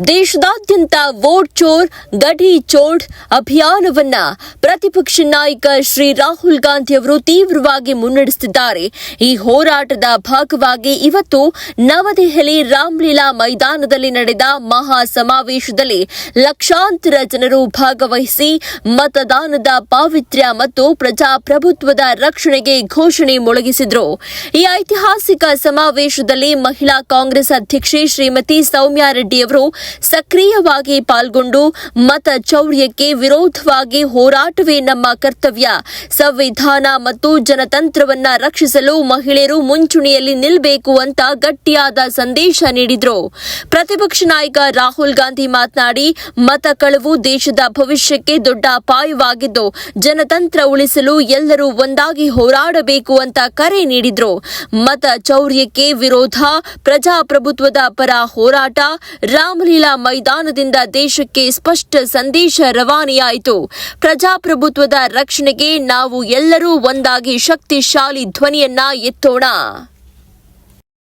ದೇಶದಾದ್ಯಂತ ವೋಟ್ ಚೋರ್ ಗಡಿ ಚೋಡ್ ಅಭಿಯಾನವನ್ನ ಪ್ರತಿಪಕ್ಷ ನಾಯಕ ಶ್ರೀ ರಾಹುಲ್ ಗಾಂಧಿ ಅವರು ತೀವ್ರವಾಗಿ ಮುನ್ನಡೆಸುತ್ತಿದ್ದಾರೆ. ಈ ಹೋರಾಟದ ಭಾಗವಾಗಿ ಇವತ್ತು ನವದೆಹಲಿ ರಾಮಲೀಲಾ ಮೈದಾನದಲ್ಲಿ ನಡೆದ ಮಹಾ ಸಮಾವೇಶದಲ್ಲಿ ಲಕ್ಷಾಂತರ ಜನರು ಭಾಗವಹಿಸಿ ಮತದಾನದ ಪಾವಿತ್ರ್ಯ ಮತ್ತು ಪ್ರಜಾಪ್ರಭುತ್ವದ ರಕ್ಷಣೆಗೆ ಘೋಷಣೆ ಮೊಳಗಿಸಿದರು. ಈ ಐತಿಹಾಸಿಕ ಸಮಾವೇಶದಲ್ಲಿ ಮಹಿಳಾ ಕಾಂಗ್ರೆಸ್ ಅಧ್ಯಕ್ಷೆ ಶ್ರೀಮತಿ ಸೌಮ್ಯಾ ರೆಡ್ಡಿ ಅವರು ಸಕ್ರಿಯವಾಗಿ ಪಾಲ್ಗೊಂಡು ಮತ ಚೌರ್ಯಕ್ಕೆ ವಿರೋಧವಾಗಿ ಹೋರಾಟವೇ ನಮ್ಮ ಕರ್ತವ್ಯ, ಸಂವಿಧಾನ ಮತ್ತು ಜನತಂತ್ರವನ್ನ ರಕ್ಷಿಸಲು ಮಹಿಳೆಯರು ಮುಂಚೂಣಿಯಲ್ಲಿ ನಿಲ್ಲಬೇಕು ಅಂತ ಗಟ್ಟಿಯಾದ ಸಂದೇಶ ನೀಡಿದರು. ಪ್ರತಿಪಕ್ಷ ನಾಯಕ ರಾಹುಲ್ ಗಾಂಧಿ ಮಾತನಾಡಿ, ಮತ ಕಳವು ದೇಶದ ಭವಿಷ್ಯಕ್ಕೆ ದೊಡ್ಡ ಅಪಾಯವಾಗಿದ್ದು ಜನತಂತ್ರ ಉಳಿಸಲು ಎಲ್ಲರೂ ಒಂದಾಗಿ ಹೋರಾಡಬೇಕು ಅಂತ ಕರೆ ನೀಡಿದರು. ಮತ ಚೌರ್ಯಕ್ಕೆ ವಿರೋಧ, ಪ್ರಜಾಪ್ರಭುತ್ವದ ಪರ ಹೋರಾಟ. ರಾಮಲೀಲಾ ಮೈದಾನದಿಂದ ದೇಶಕ್ಕೆ ಸ್ಪಷ್ಟ ಸಂದೇಶ ರವಾನೆಯಾಯಿತು. ಪ್ರಜಾಪ್ರಭುತ್ವದ ರಕ್ಷಣೆಗೆ ನಾವು ಎಲ್ಲರೂ ಒಂದಾಗಿ ಶಕ್ತಿಶಾಲಿ ಧ್ವನಿಯನ್ನ ಎತ್ತೋಣ.